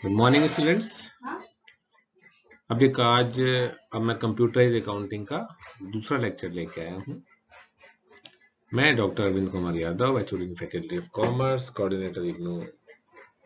Good morning students. अब मैं computerise accounting का दूसरा लेक्चर लेके आया हूँ। मैं doctor Arvind Kumar Yadav, HOD faculty of commerce, coordinator IGNOU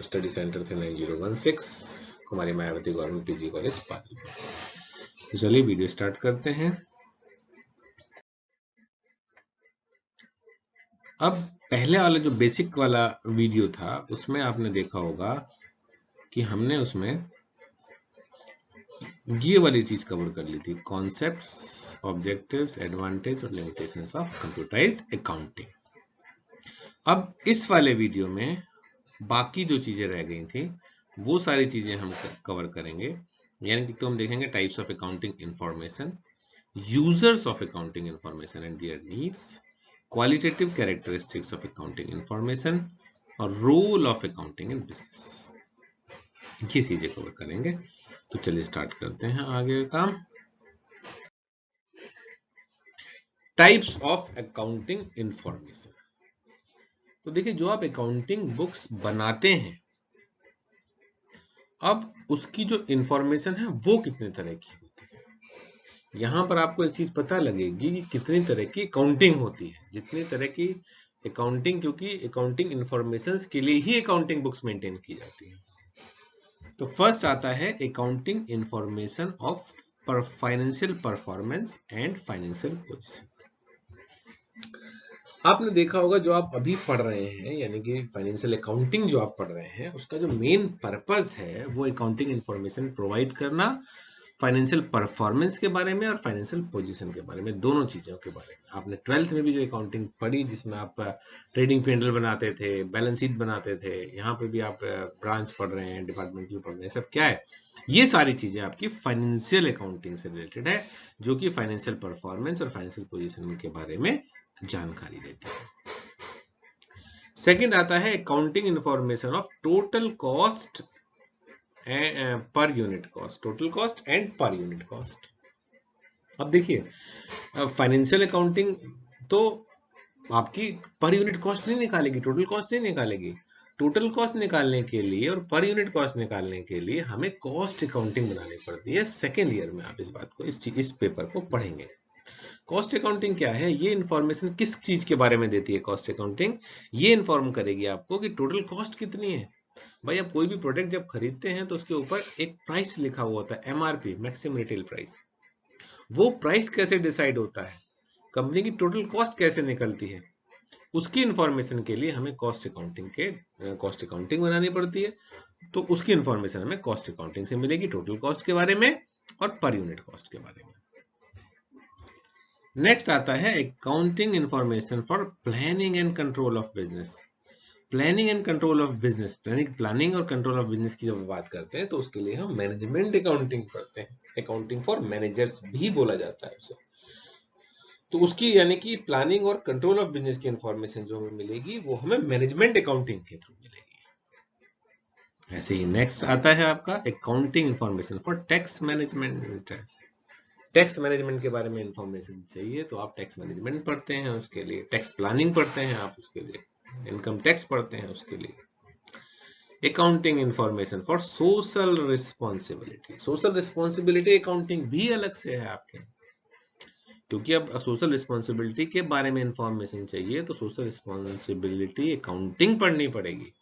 study centre 9016, Kumari Mayawati government PG college Pali. तो चलिए वीडियो स्टार्ट करते हैं। अब पहले वाला जो बेसिक वाला वीडियो था उसमें आपने देखा होगा कि हमने उसमें ये वाली चीज कवर कर ली थी, कॉन्सेप्ट्स, ऑब्जेक्टिव्स, एडवांटेज और लिमिटेशंस ऑफ कंप्यूटराइज अकाउंटिंग। अब इस वाले वीडियो में बाकी जो चीजें रह गई थी वो सारी चीजें हम कवर करेंगे। यानी कि तो हम देखेंगे types of accounting information, users of accounting information and their needs, qualitative characteristics of accounting information और role of accounting in business. ये चीजें कवर करेंगे। तो चलिए स्टार्ट करते हैं आगे का काम। Types of accounting information. तो देखिए, जो आप अकाउंटिंग बुक्स बनाते हैं, अब उसकी जो इंफॉर्मेशन है वो कितने तरह की होती है। यहां पर आपको एक चीज पता लगेगी कि कितनी तरह की अकाउंटिंग होती है, जितनी तरह की अकाउंटिंग, क्योंकि अकाउंटिंग इंफॉर्मेशन के लिए ही अकाउंटिंग बुक्स मेंटेन की जाती है। तो फर्स्ट आता है accounting information of financial performance and financial position. आपने देखा होगा जो आप अभी पढ़ रहे हैं, यानी कि फाइनेंशियल अकाउंटिंग जो आप पढ़ रहे हैं, उसका जो मेन पर्पस है वो अकाउंटिंग इंफॉर्मेशन प्रोवाइड करना, फाइनेंशियल परफॉर्मेंस के बारे में और फाइनेंशियल पोजीशन के बारे में, दोनों चीजों के बारे में। आपने 12th में भी जो अकाउंटिंग पढ़ी, जिसमें आप ट्रेडिंग पेंडल बनाते थे, बैलेंस शीट बनाते थे, यहाँ पे भी आप ब्रांच पढ़ रहे हैं, डिपार्टमेंटल पढ़ रहे हैं, सब क्या है, ये सारी चीजें आपकी फाइनेंशियल अकाउंटिंग से रिलेटेड है, जो कि फाइनेंशियल परफॉर्मेंस और फाइनेंशियल पोजीशन के बारे में जानकारी देती है। सेकंड आता है accounting information of total cost per unit cost, total cost and per unit cost. अब देखिए, फाइनेंशियल अकाउंटिंग तो आपकी पर यूनिट कॉस्ट नहीं निकालेगी, टोटल कॉस्ट नहीं निकालेगी। टोटल कॉस्ट निकालने के लिए और पर यूनिट कॉस्ट निकालने के लिए हमें कॉस्ट अकाउंटिंग बनानी पड़ती है। सेकेंड ईयर में आप इस बात को, इस पेपर को पढ़ेंगे। कॉस्ट अकाउंटिंग क्या है, ये इंफॉर्मेशन किस चीज के बारे में देती है। कॉस्ट अकाउंटिंग ये इन्फॉर्म करेगी आपको कि टोटल कॉस्ट कितनी है। भाई, आप कोई भी प्रोडक्ट जब खरीदते हैं तो उसके ऊपर एक प्राइस लिखा हुआ होता है, एमआरपी, मैक्सिमम रिटेल प्राइस। वो प्राइस कैसे डिसाइड होता है, कंपनी की टोटल कॉस्ट कैसे निकलती है, उसकी इंफॉर्मेशन के लिए हमें कॉस्ट अकाउंटिंग बनानी पड़ती है। तो उसकी इंफॉर्मेशन हमें कॉस्ट अकाउंटिंग से मिलेगी, टोटल कॉस्ट के बारे में और पर यूनिट कॉस्ट के बारे में। नेक्स्ट आता है accounting information for planning and control of business. Planning and control of business, planning और कंट्रोल ऑफ बिजनेस की जब बात करते हैं तो उसके लिए हम मैनेजमेंट अकाउंटिंग करते हैं। अकाउंटिंग फॉर मैनेजर्स भी बोला जाता है उसे। तो उसकी यानी कि प्लानिंग और कंट्रोल ऑफ बिजनेस की इंफॉर्मेशन जो हमें मिलेगी वो हमें मैनेजमेंट अकाउंटिंग के थ्रू मिलेगी। ऐसे ही नेक्स्ट आता है आपका accounting information for tax management. Tax management के बारे में इंफॉर्मेशन चाहिए तो आप टैक्स मैनेजमेंट पढ़ते हैं, उसके लिए टैक्स प्लानिंग पढ़ते हैं, आप उसके लिए इनकम टैक्स पढ़ते हैं, उसके लिए accounting information for social responsibility. Social responsibility accounting भी अलग से है आपके, क्योंकि अब सोशल रिस्पॉन्सिबिलिटी के बारे में इंफॉर्मेशन चाहिए तो सोशल रिस्पॉन्सिबिलिटी अकाउंटिंग पढ़नी पड़ेगी।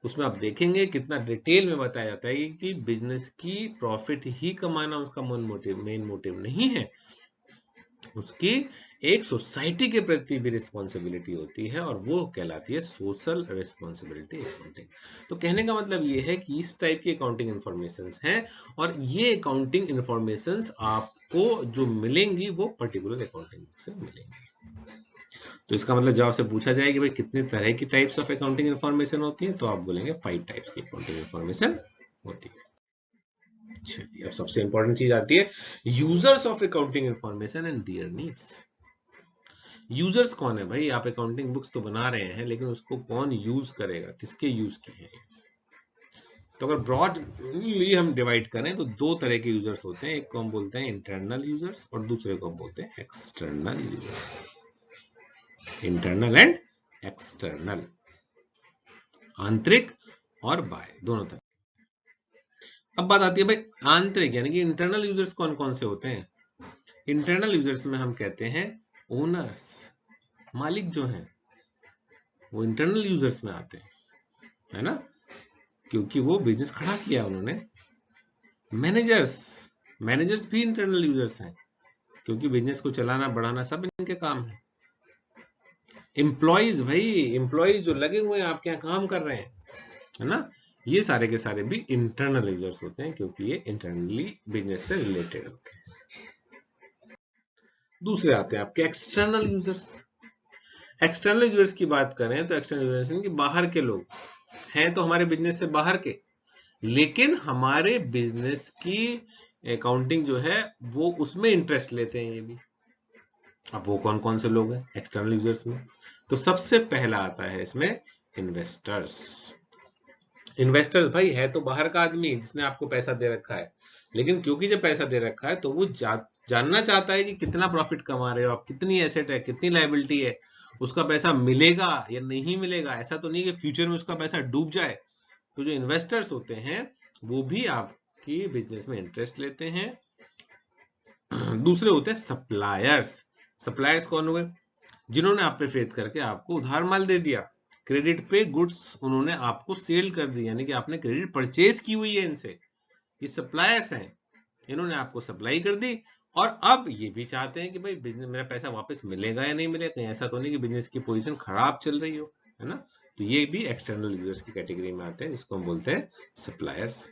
उसमें आप देखेंगे कितना डिटेल में बताया जाता है कि बिजनेस की प्रॉफिट ही कमाना उसका मेन मोटिव नहीं है, उसकी एक सोसाइटी के प्रति भी रिस्पॉन्सिबिलिटी होती है और वो कहलाती है सोशल रिस्पॉन्सिबिलिटी अकाउंटिंग। तो कहने का मतलब ये है कि इस टाइप की अकाउंटिंग इंफॉर्मेशंस हैं और ये अकाउंटिंग इंफॉर्मेशंस आपको जो मिलेंगी वो पर्टिकुलर अकाउंटिंग से मिलेंगी। तो इसका मतलब जब आपसे पूछा जाए कि भाई कितने तरह की टाइप्स ऑफ अकाउंटिंग इंफॉर्मेशन होती है, तो आप बोलेंगे 5 टाइप्स की अकाउंटिंग इंफॉर्मेशन होती है। चलिए, अब सबसे इंपॉर्टेंट चीज आती है users of accounting information and their needs. Users कौन है भाई, आप अकाउंटिंग बुक्स तो बना रहे हैं लेकिन उसको कौन यूज करेगा, किसके यूज की है। तो अगर ब्रॉडली हम डिवाइड करें तो दो तरह के यूजर्स होते हैं, एक को हम बोलते हैं इंटरनल यूजर्स और दूसरे को हम बोलते हैं external users. Internal and external, आंतरिक और बाह्य, दोनों तरह। अब बात आती है भाई आंतरिक यानी कि इंटरनल यूजर्स कौन कौन से होते हैं। इंटरनल यूजर्स में हम कहते हैं ओनर्स, मालिक जो हैं वो इंटरनल यूजर्स में आते हैं, है ना, क्योंकि वो बिजनेस खड़ा किया उन्होंने। मैनेजर्स, मैनेजर्स भी इंटरनल यूजर्स हैं क्योंकि बिजनेस को चलाना बढ़ाना सब इनके काम है। एम्प्लॉइज, भाई एम्प्लॉइज जो लगे हुए हैं आपके यहाँ काम कर रहे हैं, है ना, ये सारे के सारे भी इंटरनल यूजर्स होते हैं क्योंकि ये इंटरनली बिजनेस से रिलेटेड होते हैं। दूसरे आते हैं आपके एक्सटर्नल यूजर्स। एक्सटर्नल यूजर्स की बात करें तो एक्सटर्नल यूजर्स की बाहर के लोग हैं, तो हमारे बिजनेस से बाहर के, लेकिन हमारे बिजनेस की अकाउंटिंग जो है वो उसमें इंटरेस्ट लेते हैं ये भी। अब वो कौन कौन से लोग हैं एक्सटर्नल यूजर्स में, तो सबसे पहला आता है इसमें इन्वेस्टर्स। इन्वेस्टर्स भाई है तो बाहर का आदमी जिसने आपको पैसा दे रखा है, लेकिन क्योंकि जब पैसा दे रखा है तो वो जानना चाहता है कि कितना प्रॉफिट कमा रहे हो आप, कितनी एसेट है, कितनी लायबिलिटी है, उसका पैसा मिलेगा या नहीं मिलेगा। ऐसा तो नहीं कि फ्यूचर में उसका पैसा डूब जाए। तो जो इन्वेस्टर्स होते हैं वो भी आपकी बिजनेस में इंटरेस्ट लेते हैं। दूसरे होते हैं सप्लायर्स। सप्लायर्स कौन हुए, जिन्होंने आप पे फेथ करके आपको उधार माल दे दिया, क्रेडिट पे गुड्स उन्होंने आपको सेल कर दी, यानी कि आपने क्रेडिट परचेज की हुई है इनसे, ये सप्लायर्स हैं, इन्होंने आपको सप्लाई कर दी और अब ये भी चाहते हैं कि भाई बिजनेस मेरा पैसा वापस मिलेगा या नहीं मिलेगा, कहीं ऐसा तो नहीं कि बिजनेस की पोजीशन खराब चल रही हो, है ना। तो ये भी एक्सटर्नल यूजर्स की कैटेगरी में आते हैं जिसको हम बोलते हैं सप्लायर्स।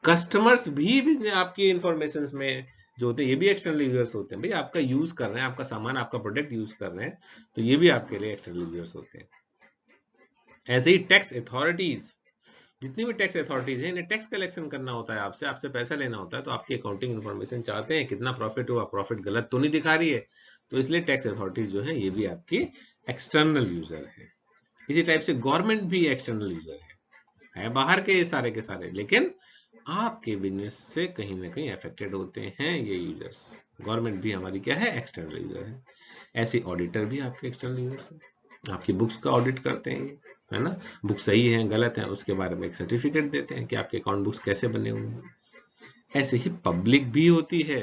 कस्टमर्स भी आपकी इंफॉर्मेशन में जो होते हैं ये भी एक्सटर्नल यूजर्स होते हैं, भाई आपका यूज कर रहे हैं, आपका सामान आपका प्रोडक्ट यूज कर रहे हैं, तो ये भी आपके लिए एक्सटर्नल यूजर्स होते हैं। ऐसे ही टैक्स अथॉरिटीज, जितनी भी टैक्स अथॉरिटीज है इन्हें टैक्स कलेक्शन करना होता है आपसे, आपसे पैसा लेना होता है, तो आपकी अकाउंटिंग इन्फॉर्मेशन चाहते हैं, कितना प्रॉफिट हुआ, प्रॉफिट गलत तो नहीं दिखा रही है, तो इसलिए टैक्स अथॉरिटीज जो है ये भी आपकी एक्सटर्नल यूजर है। इसी टाइप से गवर्नमेंट भी एक्सटर्नल यूजर है बाहर के सारे के सारे, लेकिन आपके बिजनेस से कहीं ना कहीं अफेक्टेड होते हैं ये यूजर्स। गवर्नमेंट भी हमारी क्या है, एक्सटर्नल यूजर है। ऐसे ऑडिटर भी आपके एक्सटर्नल यूजर्स हैं, आपकी बुक्स का ऑडिट करते हैं ये, है ना, बुक सही है गलत है उसके बारे में एक सर्टिफिकेट देते हैं कि आपके अकाउंट बुक्स कैसे बने हुए हैं। ऐसे ही पब्लिक भी होती है,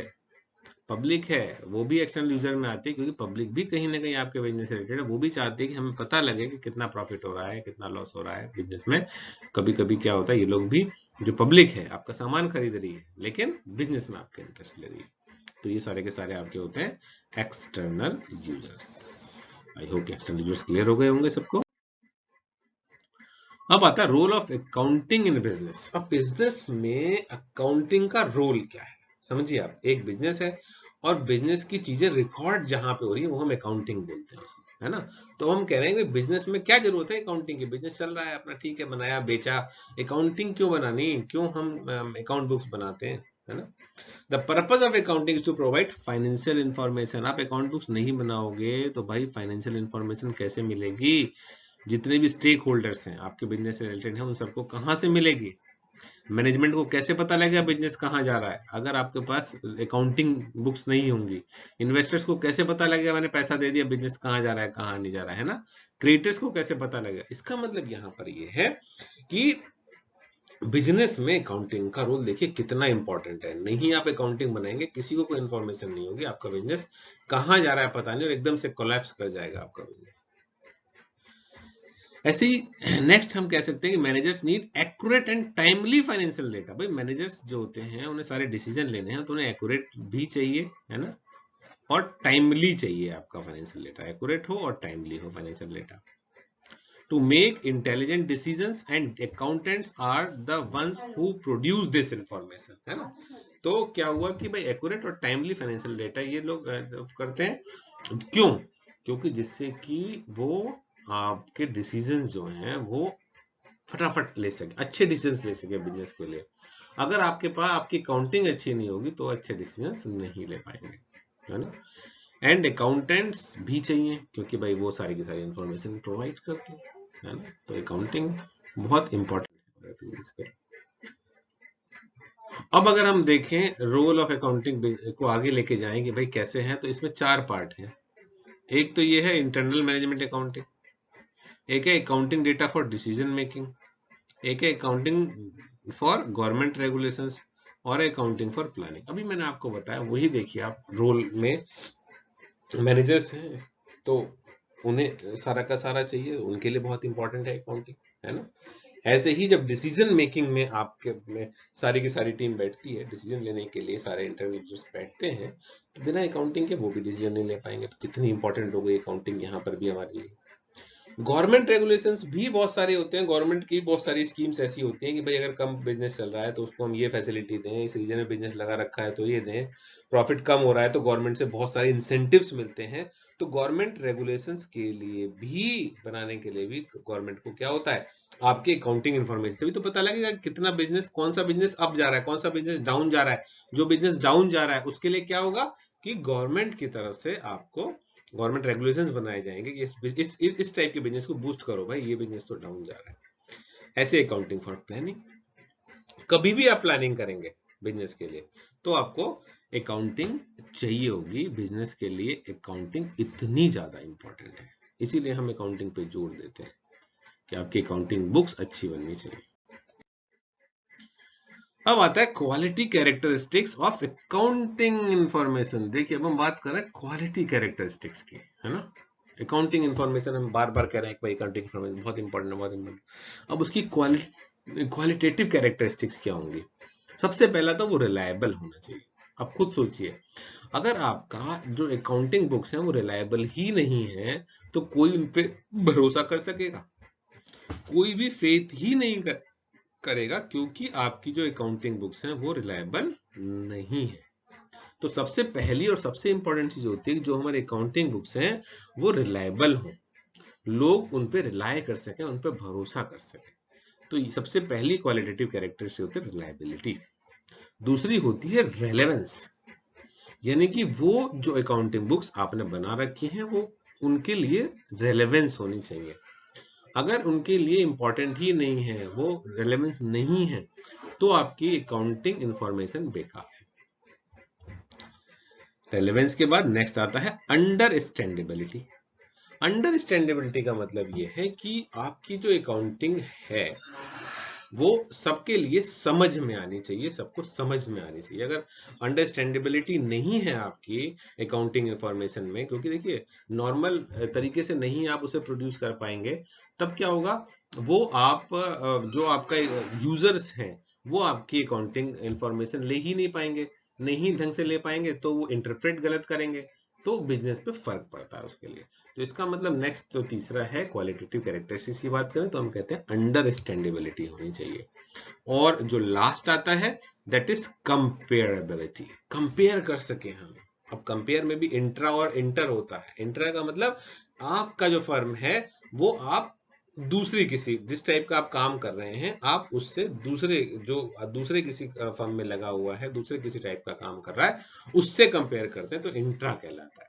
पब्लिक है वो भी एक्सटर्नल यूजर में आती है क्योंकि पब्लिक भी कहीं ना कहीं आपके बिजनेस से रिलेटेड है, वो भी चाहती है कि हमें पता लगे कि कितना प्रॉफिट हो रहा है, कितना लॉस हो रहा है बिजनेस में। कभी कभी क्या होता है, ये लोग भी, जो पब्लिक है आपका सामान खरीद रही है लेकिन बिजनेस में आपके इंटरेस्ट ले रही है, तो ये सारे के सारे आपके होते हैं external users. I hope external users clear हो गए होंगे सबको। अब आता है role of accounting in business. अब बिजनेस में अकाउंटिंग का रोल क्या है, समझिए आप, एक बिजनेस है और बिजनेस की चीजें रिकॉर्ड जहां पे हो रही है वो हम अकाउंटिंग बोलते हैं उसे, है ना। तो हम कह रहे हैं कि बिजनेस में क्या जरूरत है अकाउंटिंग की, बिजनेस चल रहा है अपना, ठीक है, बनाया बेचा, अकाउंटिंग क्यों बनानी, क्यों हम अकाउंट बुक्स बनाते हैं, है ना। The purpose of accounting is to provide financial information. आप अकाउंट बुक्स नहीं बनाओगे तो भाई फाइनेंशियल इंफॉर्मेशन कैसे मिलेगी, जितने भी स्टेक होल्डर्स हैं आपके बिजनेस से रिलेटेड हैं उन सबको कहां से मिलेगी, मैनेजमेंट को कैसे पता लगेगा बिजनेस कहाँ जा रहा है अगर आपके पास अकाउंटिंग बुक्स नहीं होंगी, इन्वेस्टर्स को कैसे पता लगेगा मैंने पैसा दे दिया बिजनेस कहाँ जा रहा है कहाँ नहीं जा रहा है ना, क्रिएटर्स को कैसे पता लगेगा। इसका मतलब यहाँ पर ये है कि बिजनेस में अकाउंटिंग का रोल देखिए कितना इंपॉर्टेंट है। नहीं आप अकाउंटिंग बनाएंगे किसी को कोई इन्फॉर्मेशन नहीं होगी, आपका बिजनेस कहाँ जा रहा है पता नहीं और एकदम से कोलैप्स कर जाएगा आपका बिजनेस। ऐसे ही नेक्स्ट हम कह सकते हैं कि managers need accurate and timely financial data. भाई मैनेजर्स जो होते हैं उन्हें सारे डिसीजन लेने हैं तो उन्हें एक्यूरेट भी चाहिए, है ना, और टाइमली चाहिए आपका फाइनेंशियल डेटा, एक्यूरेट हो और टाइमली हो financial data. To make intelligent decisions and accountants are the ones who produce this information, है ना। तो क्या हुआ कि भाई एक्यूरेट और टाइमली फाइनेंशियल डेटा ये लोग करते हैं, क्यों, क्योंकि जिससे कि वो आपके डिसीजन जो हैं वो फटाफट ले सके, अच्छे डिसीजन ले सके बिजनेस के लिए। अगर आपके पास आपकी अकाउंटिंग अच्छी नहीं होगी तो अच्छे डिसीजन नहीं ले पाएंगे, है ना। एंड अकाउंटेंट्स भी चाहिए क्योंकि भाई वो सारी की सारी इंफॉर्मेशन प्रोवाइड करते हैं, है ना। तो अकाउंटिंग बहुत इंपॉर्टेंट है। अब अगर हम देखें रोल ऑफ अकाउंटिंग को आगे लेके जाएं कि भाई कैसे है, तो इसमें 4 पार्ट हैं। एक तो ये है इंटरनल मैनेजमेंट अकाउंटिंग, एक है accounting data for decision making, एक है अकाउंटिंग फॉर गवर्नमेंट रेगुलेशंस और अकाउंटिंग फॉर प्लानिंग। अभी मैंने आपको बताया वही, देखिए आप रोल में मैनेजर्स हैं तो उन्हें सारा का सारा चाहिए, उनके लिए बहुत इंपॉर्टेंट है अकाउंटिंग, है ना। ऐसे ही जब डिसीजन मेकिंग में आपके में सारी की सारी टीम बैठती है डिसीजन लेने के लिए, सारे इंटरव्यूअर्स बैठते हैं, तो बिना अकाउंटिंग के वो भी डिसीजन नहीं ले पाएंगे। तो कितनी इंपॉर्टेंट हो गई अकाउंटिंग यहाँ पर भी हमारे लिए। गवर्नमेंट रेगुलेशंस भी बहुत सारे होते हैं, गवर्नमेंट की बहुत सारी स्कीम्स ऐसी होती हैं कि भाई अगर कम बिजनेस चल रहा है तो उसको हम ये फैसिलिटी दें, इस रीजन में बिजनेस लगा रखा है तो ये दें, प्रॉफिट कम हो रहा है तो गवर्नमेंट से बहुत सारे इंसेंटिव्स मिलते हैं। तो गवर्नमेंट रेगुलेशंस के लिए भी बनाने के लिए भी गवर्नमेंट को क्या होता है, आपकी अकाउंटिंग इन्फॉर्मेशन, तभी तो पता लगेगा कितना बिजनेस, कौन सा बिजनेस अप जा रहा है, कौन सा बिजनेस डाउन जा रहा है। जो बिजनेस डाउन जा रहा है उसके लिए क्या होगा कि गवर्नमेंट की तरफ से आपको गवर्नमेंट रेगुलेशंस बनाए जाएंगे कि इस टाइप के बिजनेस को बूस्ट करो भाई, ये बिजनेस तो डाउन जा रहा है। ऐसे अकाउंटिंग फॉर प्लानिंग, कभी भी आप प्लानिंग करेंगे बिजनेस के लिए तो आपको अकाउंटिंग चाहिए होगी। बिजनेस के लिए अकाउंटिंग इतनी ज्यादा इंपॉर्टेंट है, इसीलिए हम अकाउंटिंग पे जोर देते हैं कि आपकी अकाउंटिंग बुक्स अच्छी बननी चाहिए। अब आता है quality characteristics of accounting information. देखिए अब हम बात कर रहे हैं क्वालिटी कैरेक्टरिस्टिक्स की, है ना। अकाउंटिंग इंफॉर्मेशन हम बार बार कह रहे हैं कि भाई अकाउंटिंग इंफॉर्मेशन बहुत इंपॉर्टेंट है, बहुत इंपॉर्टेंट। अब उसकी क्वालिटेटिव कैरेक्टरिस्टिक्स क्या होंगी? सबसे पहला तो वो रिलायबल होना चाहिए। आप खुद सोचिए, अगर आपका जो अकाउंटिंग बुक्स हैं वो रिलायबल ही नहीं है तो कोई उन पे भरोसा कर सकेगा? कोई भी फेथ ही नहीं करेगा, क्योंकि आपकी जो अकाउंटिंग बुक्स हैं वो रिलायबल नहीं है। तो सबसे पहली और सबसे इंपॉर्टेंट चीज होती है कि जो हमारे अकाउंटिंग बुक्स हैं वो रिलायबल हो, लोग उन पे रिलाय कर सकें, उन पे भरोसा कर सकें। तो सबसे पहली क्वालिटेटिव कैरेक्टरिस्टिक होती है रिलायबिलिटी। दूसरी होती है रेलेवेंस, यानी कि वो जो अकाउंटिंग बुक्स आपने बना रखी हैं वो उनके लिए रेलेवेंस होनी चाहिए। अगर उनके लिए इंपॉर्टेंट ही नहीं है, वो रेलेवेंस नहीं है, तो आपकी अकाउंटिंग इंफॉर्मेशन बेकार है। रेलेवेंस के बाद नेक्स्ट आता है अंडरस्टैंडेबिलिटी। अंडरस्टैंडेबिलिटी का मतलब ये है कि आपकी जो अकाउंटिंग है वो सबके लिए समझ में आनी चाहिए, सबको समझ में आनी चाहिए। अगर अंडरस्टैंडेबिलिटी नहीं है आपकी अकाउंटिंग इंफॉर्मेशन में, क्योंकि देखिए नॉर्मल तरीके से नहीं आप उसे प्रोड्यूस कर पाएंगे, तब क्या होगा, वो आप जो आपका यूजर्स हैं वो आपकी अकाउंटिंग इंफॉर्मेशन ले ही नहीं पाएंगे, नहीं ढंग से ले पाएंगे, तो वो इंटरप्रेट गलत करेंगे, तो बिजनेस पे फर्क पड़ता है उसके लिए। तो इसका मतलब नेक्स्ट जो तीसरा है क्वालिटेटिव कैरेक्टरिस्टिक्स की बात करें तो हम कहते हैं अंडरस्टैंडेबिलिटी होनी चाहिए। और जो लास्ट आता है दैट इज कंपेयरेबिलिटी, कंपेयर कर सके हम। अब कंपेयर में भी इंट्रा और इंटर होता है। इंट्रा का मतलब आपका जो फर्म है वो आप दूसरी किसी जिस टाइप का आप काम कर रहे हैं आप उससे दूसरे किसी फर्म में लगा हुआ है, दूसरे किसी टाइप का काम कर रहा है, उससे कंपेयर करते हैं तो इंट्रा कहलाता है।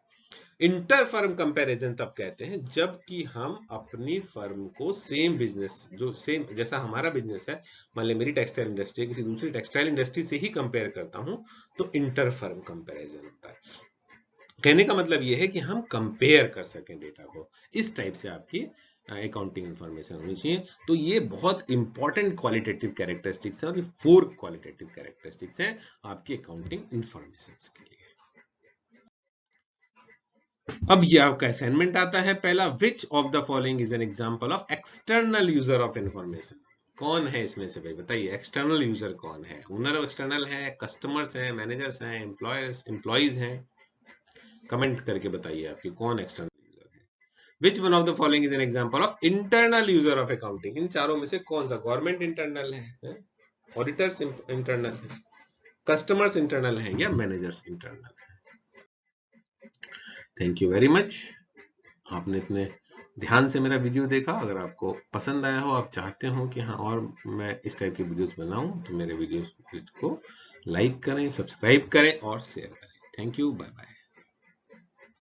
इंटर फर्म कंपैरिजन तब कहते हैं जबकि हम अपनी फर्म को सेम बिजनेस जो सेम जैसा हमारा बिजनेस है, मान ले मेरी टेक्सटाइल इंडस्ट्री किसी दूसरी टेक्सटाइल इंडस्ट्री से ही कंपेयर करता हूं, तो इंटर फर्म कंपैरिजन होता है। कहने का मतलब यह है कि हम कंपेयर कर सकें डेटा को। इस टाइप से आपकी अकाउंटिंग इंफॉर्मेशन होनी चाहिए। तो ये बहुत इंपॉर्टेंट क्वालिटेटिव कैरेक्टरिस्टिक्स है और ये 4 क्वालिटेटिव कैरेक्टरिस्टिक्स हैं आपकी अकाउंटिंग इंफॉर्मेशन के लिए। अब ये आपका असाइनमेंट आता है पहला, which of the following is an example of external user of information. कौन है इसमें से भाई बताइए, एक्सटर्नल यूजर कौन है? ओनर एक्सटर्नल है, कस्टमर्स हैं, मैनेजर्स हैं, एम्प्लॉयज हैं? कमेंट करके बताइए आपकी कौन एक्सटर्नल यूजर है। Which one of the following is an example of internal user of accounting. इन चारों में से कौन सा? गवर्नमेंट इंटरनल है, ऑडिटर्स इंटरनल है, कस्टमर्स इंटरनल है, या मैनेजर्स इंटरनल है? थैंक यू वेरी मच, आपने इतने ध्यान से मेरा वीडियो देखा। अगर आपको पसंद आया हो, आप चाहते हो कि हाँ और मैं इस टाइप की वीडियोस बनाऊं, तो मेरे वीडियोस को लाइक करें, सब्सक्राइब करें और शेयर करें। Thank you, bye bye.